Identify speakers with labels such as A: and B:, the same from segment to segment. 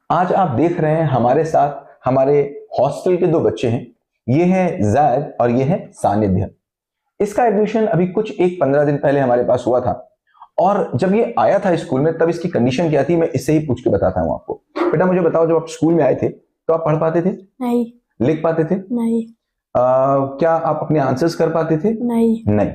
A: आज आप देख रहे हैं हमारे साथ हमारे हॉस्टल के दो बच्चे हैं। ये हैं जैद और ये है सानिध्य। इसका एडमिशन अभी कुछ 15 दिन पहले हमारे पास हुआ था। और जब ये आया था स्कूल में तब इसकी कंडीशन क्या थी मैं इससे ही पूछ के बताता हूँ आपको। बेटा मुझे बताओ, जब आप स्कूल में आए थे तो आप पढ़ पाते थे?
B: नहीं।
A: लिख पाते थे?
B: नहीं।
A: क्या आप अपने आंसर्स कर पाते थे?
B: नहीं।
A: नहीं,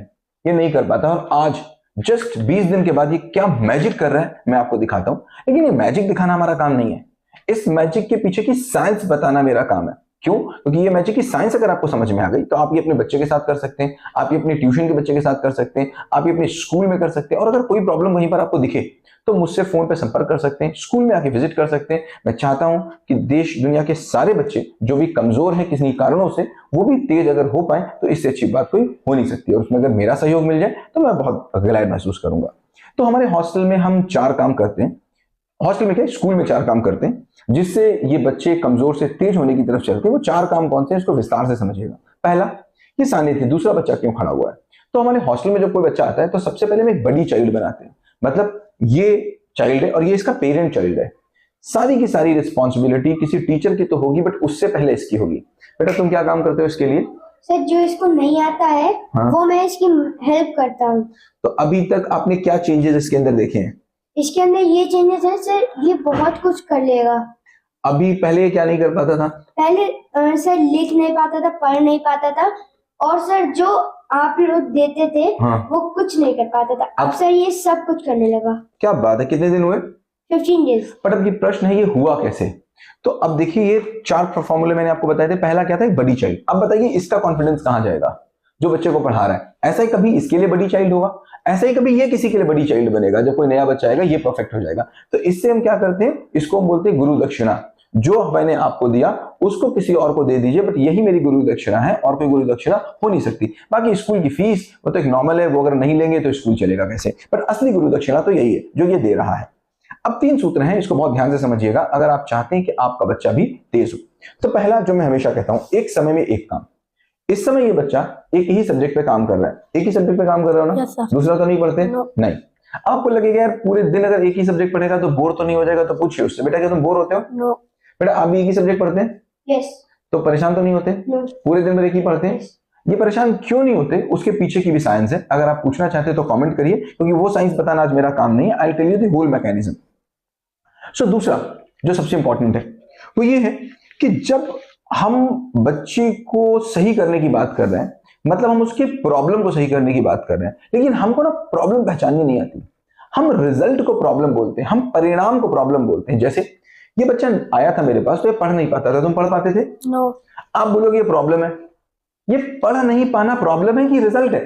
A: ये नहीं कर पाता। और आज जस्ट 20 दिन के बाद ये क्या मैजिक कर रहा है मैं आपको दिखाता हूं। लेकिन ये मैजिक दिखाना हमारा काम नहीं है, इस मैजिक के पीछे की साइंस बताना मेरा काम है। क्यों? क्योंकि ये मैजिक की साइंस अगर आपको समझ में आ गई तो आप ये अपने बच्चे के साथ कर सकते हैं, आप ये अपने ट्यूशन के बच्चे के साथ कर सकते हैं, आप ये अपने स्कूल में कर सकते हैं। और अगर कोई प्रॉब्लम वहीं पर आपको दिखे तो मुझसे फोन पे संपर्क कर सकते हैं, स्कूल में आके विजिट कर सकते हैं। मैं चाहता हूं कि देश दुनिया के सारे बच्चे जो भी कमजोर हैं किसी कारणों से, वो भी तेज अगर हो पाए तो इससे अच्छी बात कोई हो नहीं सकती। और उसमें अगर मेरा सहयोग मिल जाए तो मैं बहुत ग्लैड महसूस करूंगा। तो हमारे हॉस्टल में हम 4 काम करते हैं। हॉस्टल में क्या, स्कूल में 4 काम करते हैं जिससे ये बच्चे कमजोर से तेज होने की तरफ चलते हैं। वो 4 काम कौन से हैं इसको विस्तार से समझिएगा। पहला, ये सानिध्य, दूसरा बच्चा क्यों खड़ा हुआ है। तो हमारे हॉस्टल में जब कोई बच्चा आता है तो सबसे पहले हम एक बड़ी चाइल्ड बनाते हैं। मतलब ये चाइल्ड है और ये इसका पेरेंट चाइल्ड है। सारी की सारी रिस्पॉन्सिबिलिटी किसी टीचर की तो होगी बट उससे पहले इसकी होगी। बेटा तुम क्या काम करते हो इसके लिए?
B: सर जो इसको नहीं आता है वो मैं इसकी हेल्प करता हूँ।
A: तो अभी तक आपने क्या चेंजेस इसके अंदर देखे हैं?
B: इसके अंदर ये चेंजेस है सर, ये बहुत कुछ कर लेगा।
A: अभी पहले क्या नहीं कर पाता था?
B: पहले सर लिख नहीं पाता था, पढ़ नहीं पाता था, और सर जो आप लोग देते थे वो कुछ नहीं कर पाता था। अब सर ये सब कुछ करने लगा।
A: क्या बात है, कितने दिन हुए?
B: 15 डेज।
A: बट अब ये प्रश्न है, ये हुआ कैसे? तो अब देखिए, ये 4 फॉर्मूले मैंने आपको बताए थे। पहला क्या था, एक बड़ी चाइल्ड। अब बताइए इसका कॉन्फिडेंस कहां जाएगा? जो बच्चे को पढ़ा रहा है, ऐसा ही कभी इसके लिए बड़ी चाइल्ड होगा, ऐसा ही कभी ये किसी के लिए बड़ी चाइल्ड बनेगा। जब कोई नया बच्चा आएगा ये परफेक्ट हो जाएगा। तो इससे हम क्या करते हैं, इसको हम बोलते हैं गुरु दक्षिणा। जो मैंने आपको दिया उसको किसी और को दे दीजिए, बट यही मेरी गुरु दक्षिणा है और कोई गुरु दक्षिणा हो नहीं सकती। बाकी स्कूल की फीस वो तो एक नॉर्मल है, वो अगर नहीं लेंगे तो स्कूल चलेगा कैसे, बट असली गुरु दक्षिणा तो यही है जो ये दे रहा है। अब 3 सूत्र हैं, इसको बहुत ध्यान से समझिएगा अगर आप चाहते हैं कि आपका बच्चा भी तेज हो। तो पहला जो मैं हमेशा कहता हूं, एक समय में एक काम। इस समय ये बच्चा एक ही सब्जेक्ट पे काम कर रहा है, एक ही सब्जेक्ट पे काम कर रहा हो ना? दूसरा तो नहीं पढ़ते? नहीं। आपको लगेगा यार पूरे दिन अगर एक ही सब्जेक्ट पढ़ेगा तो बोर तो नहीं हो जाएगा, तो पूछिए उससे, बेटा क्या तुम बोर होते हो? बेटा आप भी एक ही सब्जेक्ट पढ़ते हैं?
B: यस।
A: तो परेशान तो नहीं होते? पूरे दिन भर एक ही पढ़ते हैं? ये परेशान क्यों नहीं होते, उसके पीछे की भी साइंस है। अगर आप पूछना चाहते हैं तो कमेंट करिए, क्योंकि वो साइंस बताना आज मेरा काम नहीं है। I tell you the whole mechanism. So दूसरा जो सबसे इंपॉर्टेंट है वो ये है कि जब हम बच्चे को सही करने की बात कर रहे हैं, मतलब हम उसके प्रॉब्लम को सही करने की बात कर रहे हैं, लेकिन हमको ना प्रॉब्लम पहचाननी नहीं आती। हम रिजल्ट को प्रॉब्लम बोलते हैं, हम परिणाम को प्रॉब्लम बोलते हैं। जैसे ये बच्चा आया था मेरे पास तो ये पढ़ नहीं पाता था, तुम पढ़ पाते थे?
B: नो।
A: आप बोलोगे ये प्रॉब्लम है। ये पढ़ नहीं पाना प्रॉब्लम है कि रिजल्ट है?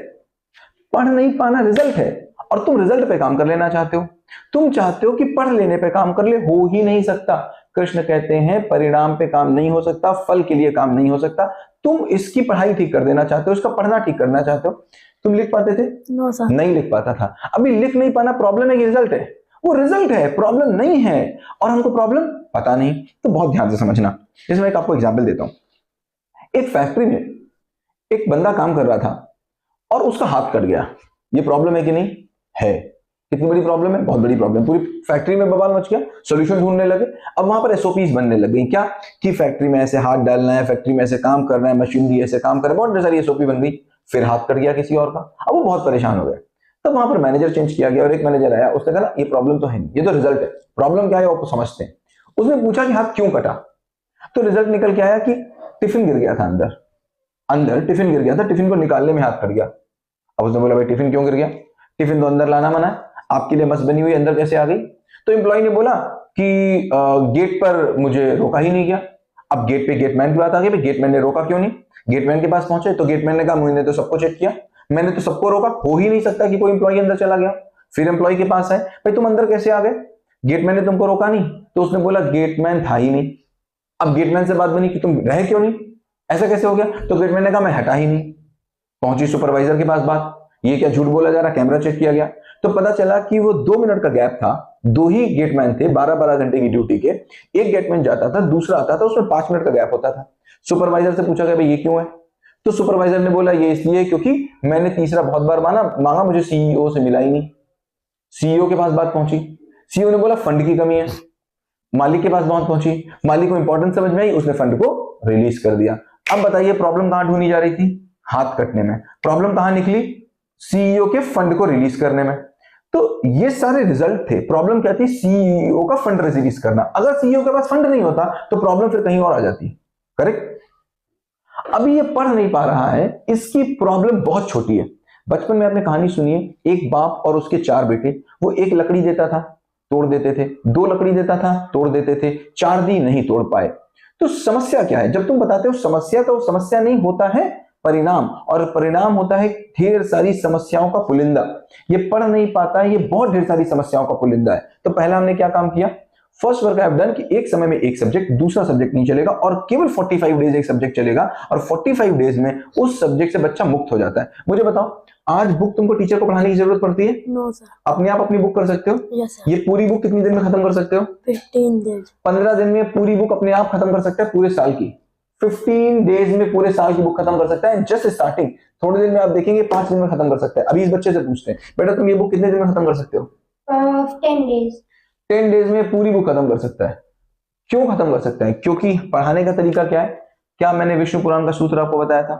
A: पढ़ नहीं पाना रिजल्ट है, और तुम रिजल्ट पे काम कर लेना चाहते हो। तुम चाहते हो कि पढ़ लेने पे काम कर ले, हो ही नहीं सकता। कृष्ण कहते हैं परिणाम पे काम नहीं हो सकता, फल के लिए काम नहीं हो सकता। तुम इसकी पढ़ाई ठीक कर देना चाहते हो, इसका पढ़ना ठीक करना चाहते हो। तुम लिख पाते थे?
B: No sir.
A: नहीं लिख पाता था। अभी लिख नहीं पाना प्रॉब्लम है कि रिजल्ट है? वो रिजल्ट है, प्रॉब्लम नहीं है। और हमको प्रॉब्लम पता नहीं। तो बहुत ध्यान से समझना। जैसे मैं एक आपको एग्जाम्पल देता हूं। एक फैक्ट्री में एक बंदा काम कर रहा था और उसका हाथ कट गया। ये प्रॉब्लम है कि नहीं? है। कितनी बड़ी प्रॉब्लम है? बहुत बड़ी प्रॉब्लम। पूरी फैक्ट्री में बवाल मच गया, सॉल्यूशन ढूंढने लगे। अब वहां पर एसओपीज बनने लग गई। क्या कि फैक्ट्री में ऐसे हाथ डालना है, फैक्ट्री में ऐसे काम करना है, मशीनरी ऐसे काम कर रहा है, बहुत सारी एसओपी बन गई। फिर हाथ कट गया किसी और का, अब वो बहुत परेशान हो गया। तब वहां पर मैनेजर चेंज किया गया और एक मैनेजर आया, उसने कहा ये प्रॉब्लम तो है नहीं, ये तो रिजल्ट है। प्रॉब्लम क्या है वो समझते हैं। उसने पूछा कि हाथ क्यों कटा, तो रिजल्ट निकल के आया कि टिफिन गिर गया था अंदर। अंदर टिफिन गिर गया था, टिफिन को निकालने में हाथ कट गया। अब उसने बोला भाई टिफिन क्यों गिर गया? टिफिन तो अंदर लाना मना है, आपके लिए मस्त बनी हुई अंदर कैसे आ गई? तो एम्प्लॉय ने बोला कि गेट पर मुझे रोका ही नहीं गया। अब गेट पे गेटमैन की बात आ गई, गेटमैन ने रोका क्यों नहीं? गेटमैन के पास पहुंचे तो गेटमैन ने कहा मैंने तो सबको चेक किया, मैंने तो सबको रोका, हो ही नहीं सकता कि कोई एम्प्लॉय अंदर चला गया। फिर एम्प्लॉय के पास आए, भाई तुम अंदर कैसे आ गए? गेटमैन ने तुमको रोका नहीं। तो उसने बोला गेटमैन था ही नहीं। अब गेटमैन से बात बनी कि तुम रहे क्यों नहीं, ऐसा कैसे हो गया? तो गेटमैन ने कहा मैं हटा ही नहीं। पहुंची सुपरवाइजर के पास बात, ये क्या झूठ बोला जा रहा, कैमरा चेक किया गया तो पता चला कि वो 2 मिनट का गैप था। 2 ही गेटमैन थे 12-12 घंटे की ड्यूटी के। एक गेटमैन जाता था, दूसरा आता था, उसमें 5 मिनट का गैप होता था। सुपरवाइजर से पूछा गया भाई ये क्यों है? तो सुपरवाइजर ने बोला ये इसलिए क्योंकि मैंने तीसरा बहुत बार मांगा, मुझे सीईओ से मिला ही नहीं। सीईओ के पास बात पहुंची, सीईओ ने बोला फंड की कमी है। मालिक के पास बहुत पहुंची, मालिक को इंपॉर्टेंस समझ में आई, उसने फंड को रिलीज कर दिया। अब बताइए प्रॉब्लम कहां ढूंढी जा रही थी? हाथ कटने में। प्रॉब्लम कहां निकली? सीईओ के फंड को रिलीज करने में। तो ये सारे रिजल्ट थे। प्रॉब्लम क्या थी? सीईओ का फंड रिलीज करना। अगर सीईओ के पास फंड नहीं होता तो प्रॉब्लम फिर कहीं और आ जाती। करेक्ट? अभी ये पढ़ नहीं पा रहा है, इसकी प्रॉब्लम बहुत छोटी है। बचपन में आपने कहानी सुनी है, एक बाप और उसके 4 बेटे। वो एक लकड़ी देता था, तोड़ देते थे, 2 लकड़ी देता था, तोड़ देते थे, 4 दी, नहीं तोड़ पाए। तो समस्या क्या है? जब तुम बताते हो समस्या, तो समस्या नहीं होता है परिणाम, और परिणाम होता है ढेर सारी समस्याओं का पुलिंदा। ये पढ़ नहीं पाता है, ये बहुत ढेर सारी समस्याओं का पुलिंदा है। तो पहला हमने क्या काम किया? First work I have done कि एक समय में एक सब्जेक्ट, दूसरा सब्जेक्ट नहीं चलेगा, और केवल 45 डेज एक सब्जेक्ट चलेगा, और 45 डेज में उस सब्जेक्ट से बच्चा मुक्त हो जाता है। मुझे बताओ, आज बुक तुमको टीचर को पढ़ाने की जरूरत पड़ती है?
C: No sir.
A: अपने आप अपनी बुक कर सकते हो?
C: Yes sir.
A: ये पूरी बुक कितनी दिन में खत्म कर सकते हो?
C: 15 डेज।
A: 15 दिन में पूरी बुक अपने आप खत्म कर सकता है, पूरे साल की। 15 डेज में पूरे साल की बुक खत्म कर सकता है। जस्ट स्टार्टिंग, थोड़ी देर में आप देखेंगे 5 दिन में खत्म कर सकता है। अभी इस बच्चे से पूछते हैं, बेटा तुम ये बुक कितने दिन में खत्म कर सकते हो?
B: 10 डेज।
A: 10 डेज में पूरी बुक खत्म कर सकता है। क्यों खत्म कर सकता है? क्योंकि पढ़ाने का तरीका क्या है? क्या मैंने विष्णु पुराण का सूत्र आपको बताया था?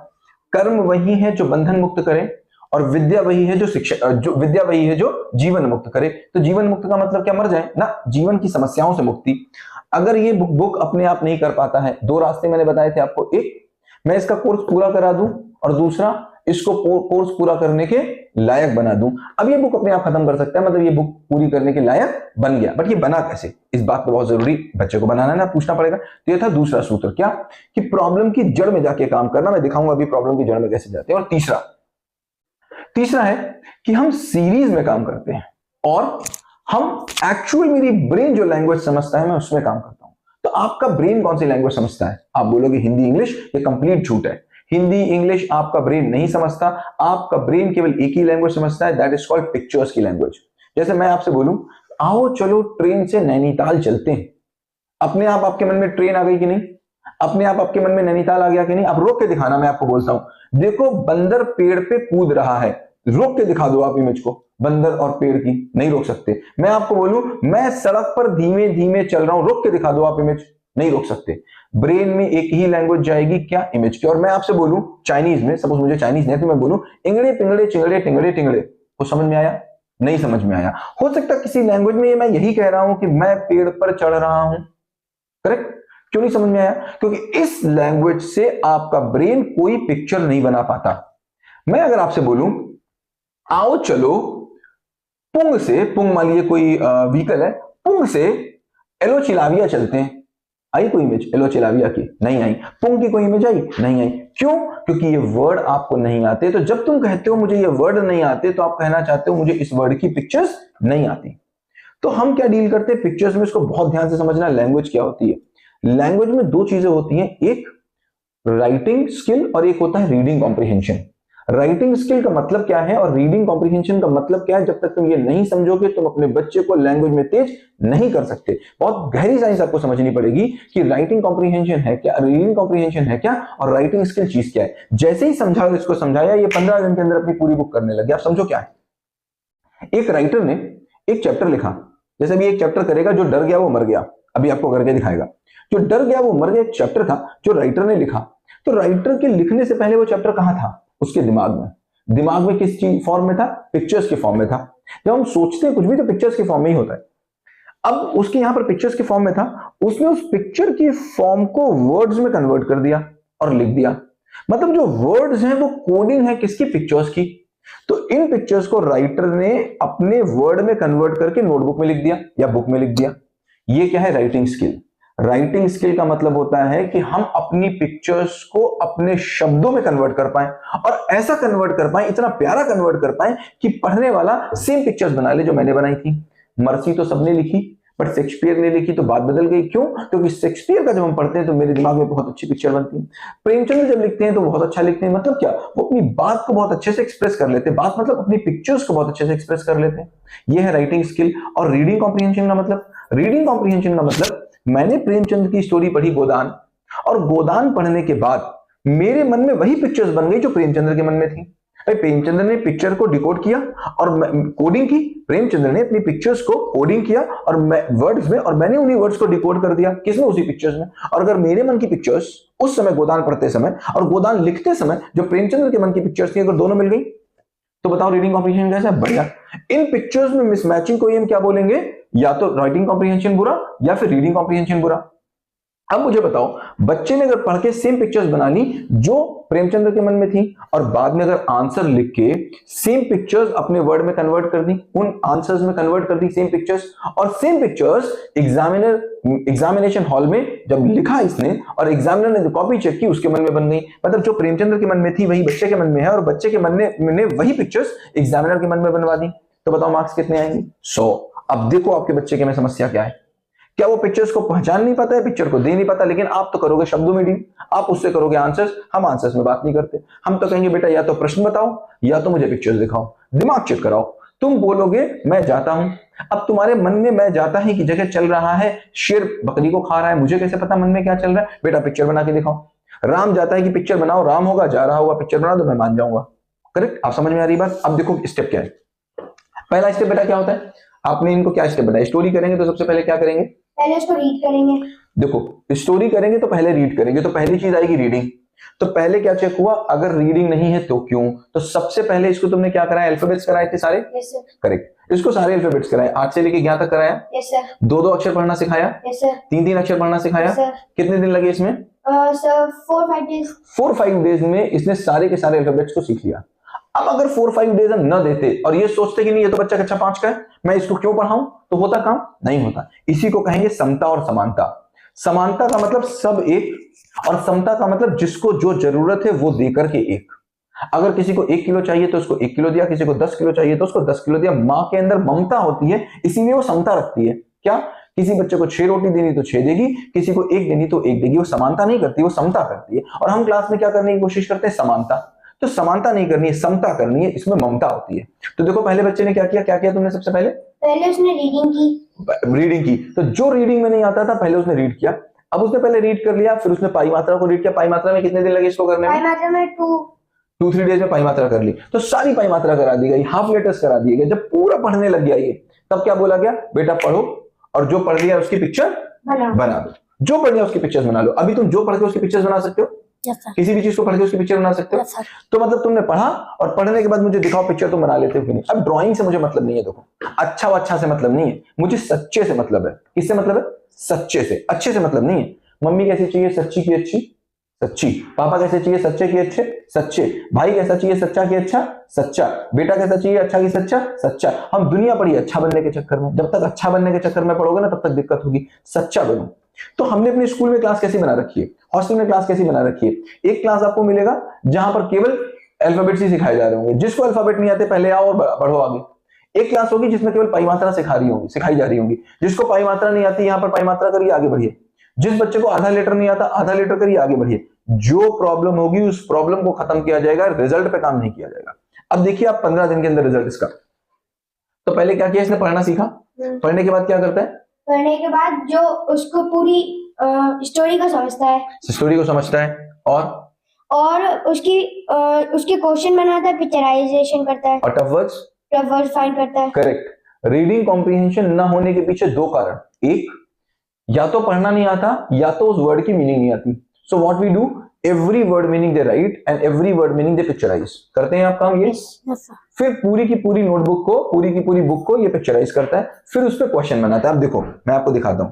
A: कर्म वही है जो बंधन मुक्त करे, और विद्या वही है जो शिक्षा, जो विद्या वही है जो जीवन मुक्त करे। तो जीवन मुक्त का मतलब क्या? मर जाए ना, जीवन की समस्याओं से मुक्ति। अगर ये बुक अपने आप नहीं कर पाता है, 2 रास्ते मैंने बताए थे आपको। एक, मैं इसका कोर्स पूरा करा दूं, और दूसरा, इसको कोर्स पूरा करने के लायक बना दूं। अब ये बुक अपने आप खत्म कर सकता है, मतलब ये बुक पूरी करने के लायक बन गया। बट ये बना कैसे? इस बात को बहुत जरूरी बच्चे को बनाना है ना, पूछना पड़ेगा। तो ये था दूसरा सूत्र। क्या? कि प्रॉब्लम की जड़ में जाके काम करना। मैं दिखाऊंगा अभी प्रॉब्लम की जड़ में कैसे जाते हैं। और तीसरा है कि हम सीरीज में काम करते हैं, और हम एक्चुअल, मेरी ब्रेन जो लैंग्वेज समझता है मैं उसमें काम करता हूं। तो आपका ब्रेन कौन सी लैंग्वेज समझता है? आप बोलोगे हिंदी इंग्लिश। ये कंप्लीट झूठ है। हिंदी इंग्लिश आपका ब्रेन नहीं समझता। आपका ब्रेन केवल एक ही लैंग्वेज समझता है, दैट इज कॉल्ड पिक्चर्स की लैंग्वेज। जैसे मैं आपसे बोलूं, आओ चलो ट्रेन से नैनीताल चलते हैं, अपने आप आपके मन में ट्रेन आ गई कि नहीं? अपने आप आपके मन में नैनीताल आ गया कि नहीं? आप रोक के दिखाना, मैं आपको बोलता हूं। देखो, बंदर पेड़ पे कूद रहा है, रोक के दिखा दो आप इमेज को, बंदर और पेड़ की। नहीं रोक सकते। मैं आपको बोलूं, मैं सड़क पर धीमे धीमे चल रहा हूं, रोक के दिखा दो आप इमेज। नहीं रोक सकते। ब्रेन में एक ही लैंग्वेज जाएगी, क्या? इमेज की। और मैं आपसे बोलूं चाइनीज में, सपोज मुझे चाइनीज नहीं, तो मैं बोलूं इंगड़े पिंगड़े चिंगड़े टिंगड़े टिंगड़े, वो समझ में आया? नहीं समझ में आया। हो सकता है किसी लैंग्वेज में मैं यही कह रहा हूं कि मैं पेड़ पर चढ़ रहा हूं। करेक्ट? क्यों नहीं समझ में आया? क्योंकि इस लैंग्वेज से आपका ब्रेन कोई पिक्चर नहीं बना पाता। मैं अगर आपसे बोलूं, आओ चलो पुंग से, पुंग मान लीजिए कोई व्हीकल है, पुंग से एलो चिलाविया चलते हैं, आई कोई इमेज एलो चिलाविया की? नहीं आई। पुंग की कोई इमेज आई? नहीं आई। क्यों? क्योंकि ये वर्ड आपको नहीं आते। तो जब तुम कहते हो मुझे ये वर्ड नहीं आते, तो आप कहना चाहते हो मुझे इस वर्ड की पिक्चर्स नहीं आती। तो हम क्या डील करते हैं पिक्चर्स में? इसको बहुत ध्यान से समझना। लैंग्वेज क्या होती है? लैंग्वेज में 2 चीजें होती हैं, एक राइटिंग स्किल और एक होता है रीडिंग कॉम्प्रिहेंशन। राइटिंग स्किल का मतलब क्या है और रीडिंग कॉम्प्रिहेंशन का मतलब क्या है, जब तक तुम ये नहीं समझोगे तुम अपने बच्चे को लैंग्वेज में तेज नहीं कर सकते। बहुत गहरी साइंस आपको समझनी पड़ेगी कि राइटिंग कॉम्प्रिहेंशन है क्या, रीडिंग कॉम्प्रिहेंशन है क्या, और राइटिंग स्किल चीज क्या है। जैसे ही समझाओ, इसको समझाया, ये 15 दिन के अंदर अपनी पूरी बुक करने लगे। आप समझो क्या है। एक राइटर ने एक चैप्टर लिखा, जैसे अभी एक चैप्टर करेगा, जो डर गया वो मर गया, अभी आपको करके दिखाएगा। जो डर गया वो मर गया एक चैप्टर था जो राइटर ने लिखा। तो राइटर के लिखने से पहले वो चैप्टर कहां था? उसके दिमाग में। दिमाग में किस चीज फॉर्म में था? पिक्चर्स के फॉर्म में था। जब हम सोचते हैं कुछ भी तो पिक्चर्स के फॉर्म में ही होता है। अब उसके यहां पर पिक्चर्स के फॉर्म में था, उसने उस पिक्चर की फॉर्म को वर्ड्स में कन्वर्ट कर दिया और लिख दिया। मतलब जो वर्ड्स हैं वो कोडिंग है किसकी? पिक्चर्स की। तो इन पिक्चर्स को राइटर ने अपने वर्ड में कन्वर्ट करके नोटबुक में लिख दिया या बुक में लिख दिया। ये क्या है? Writing skill. राइटिंग स्किल का मतलब होता है कि हम अपनी पिक्चर्स को अपने शब्दों में कन्वर्ट कर पाएं, और ऐसा कन्वर्ट कर पाएं, इतना प्यारा कन्वर्ट कर पाएं कि पढ़ने वाला सेम पिक्चर्स बना ले जो मैंने बनाई थी। मर्सी तो सबने लिखी, बट शेक्सपियर ने लिखी तो बात बदल गई। क्यों? क्योंकि शेक्सपियर का जब हम पढ़ते हैं तो मेरे दिमाग में बहुत अच्छी पिक्चर बनती है। प्रेमचंद जब लिखते हैं तो बहुत अच्छा लिखते हैं। मतलब क्या? वो अपनी बात को बहुत अच्छे से एक्सप्रेस कर लेते हैं। बात मतलब अपनी पिक्चर्स को बहुत अच्छे से एक्सप्रेस कर लेते हैं। ये है राइटिंग स्किल। और रीडिंग कॉम्प्रिहेंशन का मतलब? रीडिंग कॉम्प्रिहेंशन का मतलब, मैंने प्रेमचंद की स्टोरी पढ़ी गोदान, और गोदान पढ़ने के बाद मेरे मन में वही पिक्चर्स बन गई जो प्रेमचंद्र के मन में थी। भाई प्रेमचंद्र ने पिक्चर को डिकोड किया और कोडिंग की, प्रेमचंद्र ने अपनी पिक्चर्स को कोडिंग किया और वर्ड्स में, और मैंने उन्हीं वर्ड्स को डिकोड कर दिया किसमें, उसी पिक्चर्स में। और अगर मेरे मन की पिक्चर्स उस समय गोदान पढ़ते समय और गोदान लिखते समय जो प्रेमचंद्र के मन की पिक्चर्स थी, अगर दोनों मिल गई तो बताओ रीडिंग कॉम्प्रिहेंशन कैसा है, बढ़िया। इन पिक्चर्स में मिसमैचिंग को हम क्या बोलेंगे, या तो राइटिंग कॉम्प्रिहेंशन बुरा या फिर रीडिंग कॉम्प्रिहेंशन बुरा। अब मुझे बताओ, बच्चे ने अगर पढ़ के सेम पिक्चर्स बना ली जो प्रेमचंद्र के मन में थी, और बाद में अगर आंसर लिख के सेम पिक्चर्स अपने वर्ड में कन्वर्ट कर दी, उन आंसर्स में कन्वर्ट कर दी सेम पिक्चर्स, और सेम पिक्चर्स एग्जामिनेशन हॉल में जब लिखा इसने और एग्जामिनर ने जो कॉपी चेक की उसके मन में बन गई, मतलब जो प्रेमचंद्र के मन में थी वही बच्चे के मन में है, और बच्चे के मन ने वही पिक्चर्स एग्जामिनर के मन में बनवा दी। तो बताओ मार्क्स कितने आएंगे, 100। अब देखो आपके बच्चे के में समस्या क्या है, क्या वो पिक्चर्स को पहचान नहीं पाता है, पिक्चर को दे नहीं पाता, लेकिन आप तो करोगे शब्दों में डील, आप उससे करोगे आंसर्स। हम आंसर्स में बात नहीं करते, हम तो कहेंगे बेटा या तो प्रश्न बताओ या तो मुझे पिक्चर्स दिखाओ, दिमाग चेक कराओ। तुम बोलोगे मैं जाता हूं, अब तुम्हारे मन में मैं जाता ही की जगह चल रहा है शेर बकरी को खा रहा है, मुझे कैसे पता मन में क्या चल रहा है, बेटा पिक्चर बना के दिखाओ। राम जाता है कि पिक्चर बनाओ, राम होगा जा रहा होगा, पिक्चर बना दो मैं मान जाऊंगा। करेक्ट, आप समझ में आ रही बात। अब देखो स्टेप क्या है, पहला स्टेप बेटा क्या होता है, आपने इनको क्या स्टेप बताया, स्टोरी करेंगे तो सबसे पहले क्या करेंगे,
B: पहले उसको रीड करेंगे।
A: देखो स्टोरी करेंगे तो पहले रीड करेंगे, तो पहली चीज आएगी रीडिंग। तो पहले क्या चेक हुआ, अगर रीडिंग नहीं है तो क्यों, तो सबसे पहले इसको तुमने क्या कराया, अल्फाबेट्स कराए थे सारे,
B: यस सर।
A: करेक्ट, इसको सारे अल्फाबेट्स कराए 8 से लेके 11 तक कराया,
B: यस सर।
A: 2-2 अक्षर पढ़ना सिखाया,
B: यस सर।
A: 3-3 अक्षर पढ़ना सिखाया,
B: सर।
A: कितने दिन लगे इसमें,
B: सर 4-5 डेज।
A: 4-5 डेज में इसने सारे के सारे अल्फाबेट्स को सीख लिया। अब अगर 4-5 डेज हम न देते और ये सोचते कि नहीं ये तो बच्चा कक्षा 5 का है, मैं इसको क्यों पढ़ाऊं, तो होता काम नहीं होता। इसी को कहेंगे समता और समानता। समानता का मतलब सब एक, और समता का मतलब जिसको जो जरूरत है वो देकर के एक। अगर किसी को 1 किलो चाहिए तो उसको 1 किलो दिया, किसी को 10 किलो चाहिए तो उसको 10 किलो दिया। मां के अंदर ममता होती है, इसीलिए वो समता रखती है। क्या, किसी बच्चे को 6 रोटी देनी तो 6 देगी, किसी को 1 देनी तो 1 देगी। वो समानता नहीं करती, वो समता करती है। और हम क्लास में क्या करने की कोशिश करते हैं, समानता। तो समानता नहीं करनी है, समता करनी है, इसमें ममता होती है। तो देखो पहले बच्चे ने क्या किया तुमने सबसे
B: पहले उसने रीडिंग की। तो जो रीडिंग में नहीं आता था पहले उसने रीड किया। अब उसने पहले रीड कर लिया, फिर उसने पाई मात्रा को रीड किया। पाई मात्रा में कितने दिन लगे इसको करने में, पाई मात्रा में
A: 2-3 डेज में पाई मात्रा कर ली। तो सारी पाई मात्रा करा दी गई, हाफ लेटर्स करा दिए गए। जब पूरा पढ़ने लग गया ये, तब क्या बोला गया, बेटा पढ़ो और जो पढ़ लिया उसकी पिक्चर बना दो। जो पढ़ लिया उसकी पिक्चर्स बना लो। अभी तुम जो पढ़ के उसकी पिक्चर्स बना सकते हो, किसी भी चीज को पढ़ के उसकी पिक्चर बना सकते हो। तो मतलब तुमने पढ़ा और पढ़ने के बाद मुझे दिखाओ पिक्चर तुम बना लेते हो कि नहीं। अब ड्राइंग से मुझे मतलब नहीं है, देखो अच्छा से मतलब नहीं है, मुझे सच्चे से मतलब है। किससे मतलब है, सच्चे से। अच्छे से मतलब नहीं है। मम्मी कैसी चाहिए, सच्ची की अच्छी, सच्ची। पापा कैसे चाहिए, सच्चे की अच्छे, सच्चे। भाई कैसा चाहिए, सच्चा की अच्छा, सच्चा। बेटा कैसा चाहिए, अच्छा की सच्चा, सच्चा। हम दुनिया पढ़ी अच्छा बनने के चक्कर में, जब तक अच्छा बनने के चक्कर में पढ़ोगे ना तब तक दिक्कत होगी। सच्चा बनो। तो हमने अपने स्कूल में क्लास कैसी बना रखी है, हॉस्टल में क्लास कैसी बना रखी है, एक क्लास आपको मिलेगा जहां पर केवल अल्फाबेट्स ही सिखाए जा रहे होंगे। जिसको अल्फाबेट नहीं आते पहले आओ और बढ़ो आगे। एक क्लास होगी जिसमें केवल पाई मात्रा सिखाई जा रही होंगी। जिसको पाई मात्रा नहीं आती यहाँ पर पाई मात्रा करिए, आगे बढ़िए। जिस बच्चे को आधा लीटर नहीं आता, आधा लीटर करिए, आगे बढ़िए। जो प्रॉब्लम होगी उस प्रॉब्लम को खत्म किया जाएगा, रिजल्ट पे काम नहीं किया जाएगा। अब देखिए आप 15 दिन के अंदर रिजल्ट इसका। तो पहले क्या किया इसने, पढ़ना सीखा। पढ़ने के बाद क्या करता है,
B: पढ़ने के बाद जो उसको पूरी स्टोरी को समझता है,
A: स्टोरी को समझता है और
B: उसके क्वेश्चन बनाता है, पिक्चराइजेशन करता है
A: और टफ वर्ड्स
B: फाइंड करता है।
A: करेक्ट। रीडिंग कॉम्प्रिहेंशन ना होने के पीछे 2 कारण, एक या तो पढ़ना नहीं आता या तो उस वर्ड की मीनिंग नहीं आती। So what we do, every word meaning they write and every word meaning they picturize. करते हैं आप काम ये। फिर पूरी की पूरी नोटबुक को, पूरी की पूरी बुक को ये पिक्चराइज करता है, फिर उस पर क्वेश्चन बनाता है। अब देखो मैं आपको दिखाता हूं।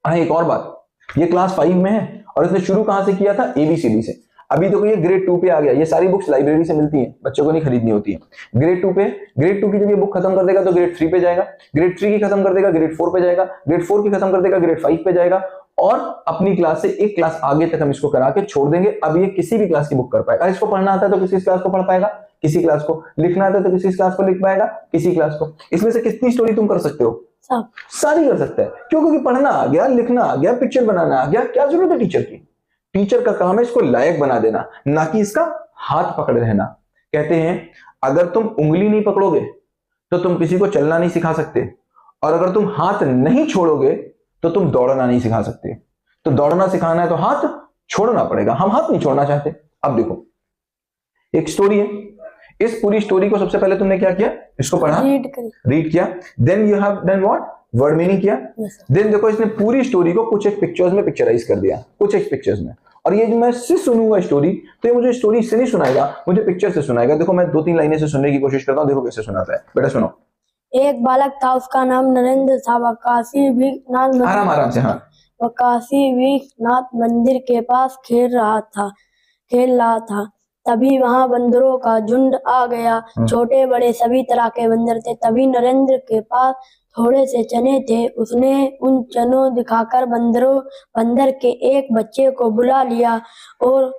A: हाँ एक और बात, ये क्लास 5 में है और इसने शुरू कहां से किया था, ABCD से। अभी देखो ये ग्रेड 2 पे आ गया। ये सारी बुक्स लाइब्रेरी से मिलती हैं, बच्चों को नहीं खरीदनी होती है। ग्रेड 2 पे, ग्रेड 2 की जब ये बुक खत्म कर देगा तो ग्रेड 3 पे जाएगा, ग्रेड 3 की खत्म कर देगा ग्रेड 4 पे जाएगा, ग्रेड 4 की खत्म कर देगा ग्रेड 5 पे जाएगा, और अपनी क्लास से एक क्लास आगे तक हम इसको करा के छोड़ देंगे। अब ये किसी भी क्लास की बुक कर पाएगा। इसको पढ़ना आता है तो किसी क्लास को पढ़ पाएगा, किसी क्लास को लिखना आता है तो किसी क्लास को लिख पाएगा, किसी क्लास को। इसमें से कितनी स्टोरी तुम कर सकते हो, सारी कर सकते हैं। क्यों, क्योंकि पढ़ना आ गया, लिखना आ गया, पिक्चर बनाना आ गया। क्या जरूरत है टीचर की, टीचर का काम है इसको लायक बना देना, ना कि इसका हाथ पकड़े रहना। कहते हैं अगर तुम उंगली नहीं पकड़ोगे तो तुम किसी को चलना नहीं सिखा सकते, और अगर तुम हाथ नहीं छोड़ोगे तो तुम दौड़ना नहीं सिखा सकते। तो दौड़ना सिखाना है तो हाथ छोड़ना पड़ेगा, हम हाथ नहीं छोड़ना चाहते। अब देखो एक स्टोरी है, इस पूरी स्टोरी को सबसे पहले तुमने क्या किया, इसको पढ़ा, रीड किया, then you have done what, word meaning किया, देन देखो इसने पूरी स्टोरी को कुछ एक पिक्चर्स में पिक्चराइज कर दिया, कुछ एक पिक्चर्स में। और ये जो मैं इससे सुनूंगा स्टोरी, तो ये मुझे स्टोरी इससे नहीं सुनाएगा, मुझे पिक्चर से सुनाएगा। देखो मैं 2-3 लाइनें से सुनने की कोशिश करता हूँ, देखो कैसे सुनाता है। बेटा सुनो।
C: एक बालक था, उसका नाम नरेंद्र था। वह काशी विश्वनाथ
A: आराम से, हाँ।
C: वह काशी विश्वनाथ मंदिर के पास खेल रहा था। तभी वहां बंदरों का झुंड आ गया। छोटे बड़े सभी तरह के बंदर थे। तभी नरेंद्र के पास थोड़े से चने थे। उसने उन चनों दिखाकर बंदर के एक बच्चे को बुला लिया और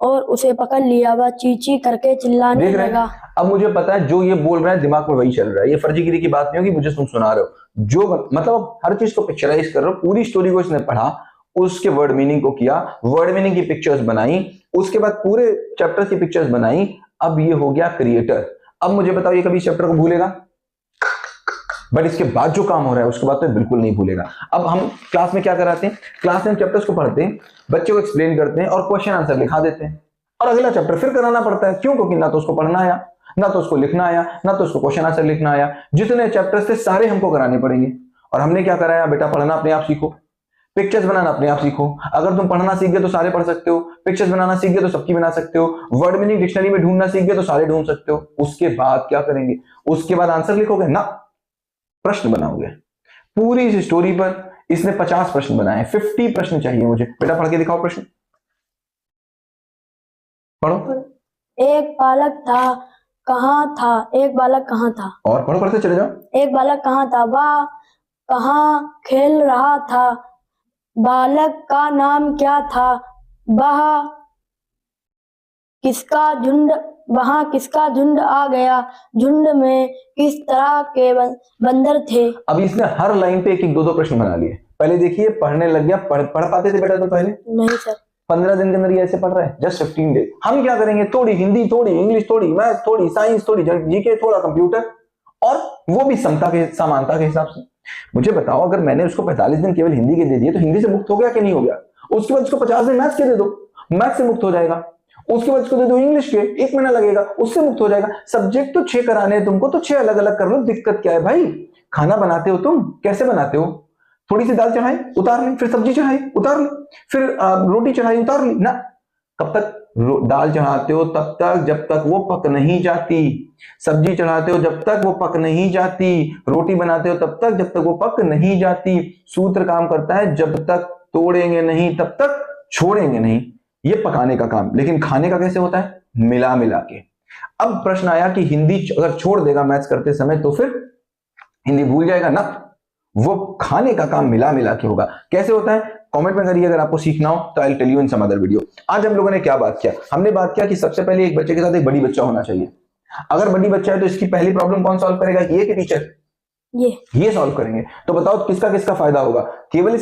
C: उसे पकड़ लिया। वह चींची करके चिल्लाने लगा।
A: अब मुझे पता है जो ये बोल रहा है दिमाग में वही चल रहा है, ये फर्जीगिरी की बात नहीं होगी, मुझे तुम सुना रहे हो। जो मतलब हर चीज को पिक्चराइज कर रहे हो, पूरी स्टोरी को इसने पढ़ा, उसके वर्ड मीनिंग को किया, वर्ड मीनिंग की पिक्चर्स बनाई, उसके बाद पूरे चैप्टर की पिक्चर्स बनाई। अब ये हो गया क्रिएटर। अब मुझे बताओ ये कभी चैप्टर को भूलेगा? बट इसके बाद जो काम हो रहा है उसके बाद तो बिल्कुल नहीं भूलेगा। अब हम क्लास में क्या कराते हैं, क्लास में चैप्टर्स को पढ़ते हैं, बच्चे को एक्सप्लेन करते हैं और क्वेश्चन आंसर लिखा देते हैं, और अगला चैप्टर फिर कराना पड़ता है। क्यों? क्योंकि ना तो उसको पढ़ना आया, ना तो उसको लिखना आया, ना तो उसको क्वेश्चन आंसर लिखना आया। जितने चैप्टर्स थे सारे हमको कराने पड़ेंगे। और हमने क्या कराया, बेटा पढ़ना अपने आप सीखो, पिक्चर्स बनाना अपने आप सीखो। अगर तुम पढ़ना सीख गए तो सारे पढ़ सकते हो, पिक्चर्स बनाना सीख गए तो सबकी बना सकते हो, वर्ड मीनिंग डिक्शनरी में ढूंढना सीख गए तो सारे ढूंढ सकते हो। उसके बाद क्या करेंगे, उसके बाद आंसर लिखोगे ना, प्रश्न बनाओगे। पूरी इस स्टोरी पर इसने 50 प्रश्न बनाए, 50 प्रश्न चाहिए मुझे। बेटा पढ़ के दिखाओ प्रश्न, पढ़ो।
C: एक बालक कहाँ था,
A: और पढ़ो, पढ़ते चले जाओ।
C: एक बालक कहाँ था, वह कहाँ खेल रहा था, बालक का नाम क्या था, वहां किसका झुंड आ गया, झुंड में किस तरह के बंदर थे।
A: अब इसने हर लाइन पे 1-1, 2-2 प्रश्न बना लिए। पहले देखिए पढ़ने लग गया। पढ़ पाते थे बेटा तो पहले?
C: नहीं सर।
A: 15 दिन के अंदर ये ऐसे पढ़ रहा है, जस्ट 15 डेज। हम क्या करेंगे, थोड़ी हिंदी, थोड़ी इंग्लिश, थोड़ी मैथ, थोड़ी साइंस, थोड़ी जीके, थोड़ा कंप्यूटर, और वो भी समानता के हिसाब से। मुझे बताओ अगर मैंने उसको 45 दिन केवल हिंदी के दे दिए तो हिंदी से मुक्त हो गया कि नहीं हो गया? उसके बाद उसको 50 दिन मैथ्स के दे दो, मैथ्स से मुक्त हो जाएगा। उसके बाद उसको दे दो इंग्लिश के, 1 महीना लगेगा, उससे मुक्त हो जाएगा। सब्जेक्ट तो 6 कराने हैं तुमको, तो 6 अलग अलग कर लो, दिक्कत क्या है भाई? खाना बनाते हो तुम, कैसे बनाते हो? थोड़ी सी दाल चढ़ाई, उतार ली, फिर सब्जी चढ़ाई, उतार ली, फिर रोटी चढ़ाई, उतार ली ना। कब तक दाल चढ़ाते हो? तब तक जब तक वो पक नहीं जाती। सब्जी चढ़ाते हो जब तक वो पक नहीं जाती। रोटी बनाते हो तब तक जब तक वो पक नहीं जाती। सूत्र काम करता है, जब तक तोड़ेंगे नहीं तब तक छोड़ेंगे नहीं। ये पकाने का काम, लेकिन खाने का कैसे होता है? मिला मिला के। अब प्रश्न आया कि हिंदी अगर छोड़ देगा मैथ्स करते समय तो फिर हिंदी भूल जाएगा ना। वो खाने का काम मिला मिला के होगा। कैसे होता है कमेंट में करिए अगर आपको सीखना हो तो। I will tell you in some other video. आज हम लोगों ने क्या बात किया, हमने बात किया कि सबसे पहले एक बच्चे के साथ एक बड़ी बच्चा होना चाहिए। अगर बड़ी बच्चा है तो इसकी पहली प्रॉब्लम कौन सॉल्व करेगा, ये कि टीचर? ये सॉल्व करेंगे। तो बताओ किसका किसका फायदा होगा? केवल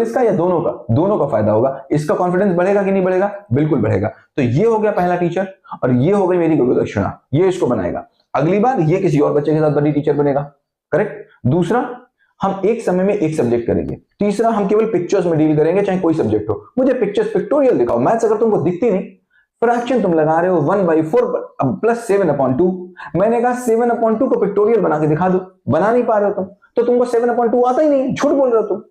A: इसका या दोनों का? दोनों का फायदा होगा। इसका कॉन्फिडेंस बढ़ेगा कि नहीं बढ़ेगा? बिल्कुल बढ़ेगा। तो ये हो गया पहला टीचर, और ये हो गई मेरी गुरु दक्षिणा, ये इसको बनाएगा। अगली बार ये किसी और बच्चे के साथ बड़ी टीचर बनेगा, करेक्ट। दूसरा, हम एक समय में एक सब्जेक्ट करेंगे। तीसरा, हम केवल पिक्चर्स में डील करेंगे, चाहे कोई सब्जेक्ट हो। मुझे पिक्चर्स पिक्टोरियल दिखाओ। मैथ्स अगर तुमको दिखती नहीं, फ्रैक्शन तुम लगा रहे हो 1/4 प्लस 7/2, मैंने कहा 7/2 को पिक्टोरियल बना के दिखा दो, बना नहीं पा रहे हो तुम, तो तुमको 7/2 आता ही नहीं, झूठ बोल रहे हो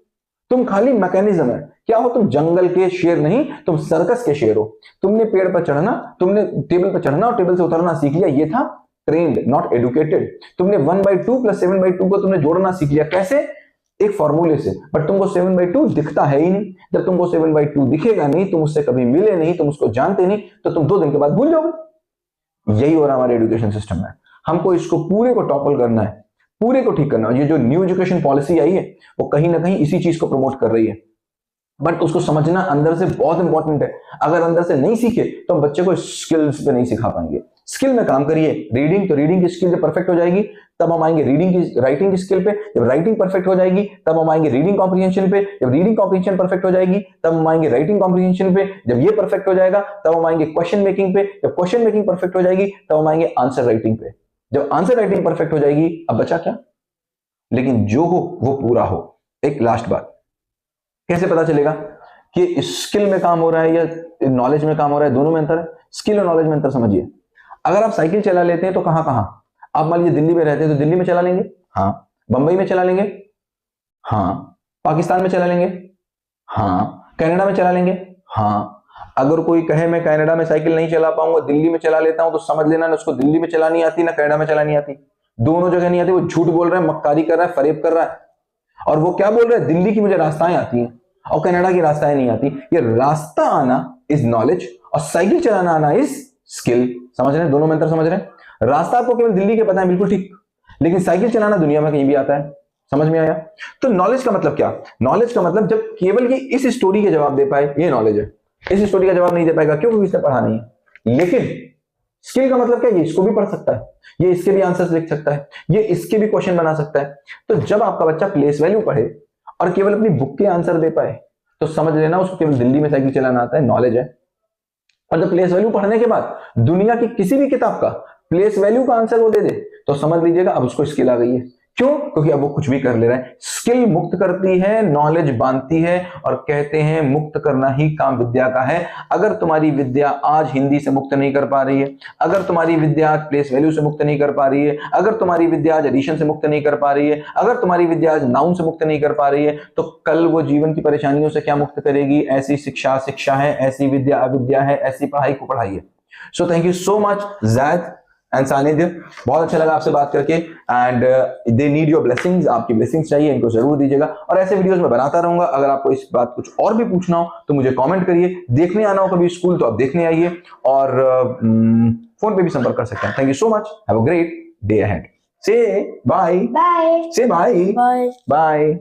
A: तुम खाली मैकेनिज्म है। क्या हो तुम? जंगल के शेर नहीं, तुम सर्कस के शेर हो। तुमने पेड़ पर चढ़ना, तुमने टेबल पर चढ़ना और टेबल से उतरना सीख लिया, ये था ट्रेन्ड, नॉट एडुकेटेड। तुमने 1/2 प्लस 7/2 को तुमने जोड़ना सीख लिया, कैसे? एक फॉर्मूले से। बट तुमको 7/2 दिखता है ही नहीं। जब तुमको 7/2 दिखेगा नहीं, तुम उससे कभी मिले नहीं, तुम उसको जानते नहीं, तो तुम 2 दिन के बाद भूल जाओगे। यही हो रहा हमारे एजुकेशन सिस्टम में। हमको इसको पूरे को टॉपल करना है, पूरे को ठीक करना है। ये जो न्यू एजुकेशन पॉलिसी आई है वो कहीं ना कहीं इसी चीज को प्रमोट कर रही है। बट उसको समझना अंदर से बहुत इंपॉर्टेंट है। अगर अंदर से नहीं सीखे तो हम बच्चे को स्किल्स पे नहीं सिखा पाएंगे। स्किल में काम करिए। रीडिंग, तो रीडिंग की स्किल जब परफेक्ट हो जाएगी तब हम आएंगे रीडिंग की, राइटिंग की स्किल पे। जब राइटिंग परफेक्ट हो जाएगी तब हम आएंगे रीडिंग कॉम्प्रिहेंशन पे। जब रीडिंग कॉम्प्रिहेंशन परफेक्ट हो जाएगी तब हम आएंगे राइटिंग कॉम्प्रिहेंशन पे। जब ये परफेक्ट हो जाएगा तब हम आएंगे क्वेश्चन मेकिंग पे। जब क्वेश्चन मेकिंग परफेक्ट हो जाएगी तब हम आएंगे आंसर राइटिंग पे। जब आंसर राइटिंग परफेक्ट हो जाएगी, अब बचा क्या? लेकिन जो हो वो पूरा हो। एक लास्ट बात, कैसे पता चलेगा कि स्किल में काम हो रहा है या नॉलेज में काम हो रहा है? दोनों में अंतर है। स्किल और नॉलेज में अंतर समझिए। अगर आप साइकिल चला लेते हैं तो कहां कहां, आप मान लीजिए दिल्ली में रहते हैं तो दिल्ली में चला लेंगे, हाँ, बंबई में चला लेंगे, हाँ, पाकिस्तान में चला लेंगे, हाँ, कनाडा में चला लेंगे, हाँ। अगर कोई कहे मैं कनाडा में साइकिल नहीं चला पाऊंगा, दिल्ली में चला लेता हूं, तो समझ लेना ना उसको दिल्ली में चलानी आती ना कनाडा में चलानी आती, दोनों जगह नहीं आती। वो झूठ बोल रहा है, मक्कारी कर रहा है, फरेब कर रहा है। और वो क्या बोल रहा है, दिल्ली की मुझे रास्ताएं आती हैं और कनाडा की रास्ताएं नहीं आती। ये रास्ता आना इज नॉलेज और साइकिल चलाना आना इज स्किल। समझ रहे हैं, दोनों में अंतर समझ रहे हैं। रास्ता आपको केवल दिल्ली के पता है, बिल्कुल ठीक, लेकिन साइकिल चलाना दुनिया में कहीं भी आता है। समझ में आया? तो नॉलेज का मतलब क्या? नॉलेज का मतलब जब केवल ये इस स्टोरी के जवाब दे पाए, ये नॉलेज है। इस स्टोरी का जवाब नहीं दे पाएगा, क्यों? क्योंकि इसने पढ़ा नहीं है। लेकिन स्किल का मतलब क्या? ये इसको भी पढ़ सकता है, ये इसके भी आंसर्स लिख सकता है, ये इसके भी क्वेश्चन बना सकता है। तो जब आपका बच्चा प्लेस वैल्यू पढ़े और केवल अपनी बुक के आंसर दे पाए, तो समझ लेना उसको केवल दिल्ली में साइकिल चलाना आता है, नॉलेज है। और जब प्लेस वैल्यू पढ़ने के बाद दुनिया की किसी भी किताब का प्लेस वैल्यू का आंसर वो दे दे, तो समझ लीजिएगा अब उसको स्किल आ गई है। क्यों? क्योंकि अब वो कुछ भी कर ले रहा है। स्किल मुक्त करती है, नॉलेज बांधती है, और कहते हैं मुक्त करना ही काम विद्या का है। अगर तुम्हारी विद्या आज हिंदी से मुक्त नहीं कर पा रही है, अगर तुम्हारी विद्या आज प्लेस वैल्यू से मुक्त नहीं कर पा रही है, अगर तुम्हारी विद्या आज एडिशन से मुक्त नहीं कर पा रही है, अगर तुम्हारी विद्या आज नाउन से मुक्त नहीं कर पा रही है, तो कल वो जीवन की परेशानियों से क्या मुक्त करेगी? ऐसी शिक्षा शिक्षा है, ऐसी विद्या अविद्या है, ऐसी पढ़ाई को पढ़ाई है। So thank you so much Zaid and सानिध्य, बहुत अच्छा लगा आपसे बात करके। And they need your blessings, आपकी ब्लेसिंग्स चाहिए, इनको जरूर दीजिएगा। और ऐसे वीडियोस मैं बनाता रहूंगा। अगर आपको इस बात कुछ और भी पूछना हो तो मुझे कमेंट करिए। देखने आना हो कभी स्कूल तो आप देखने आइए, और फोन पे भी संपर्क कर सकते हैं। Thank you so much, have a great day ahead. से बाय,
B: बाय।
A: से बाय,
C: बाय।
A: बाय।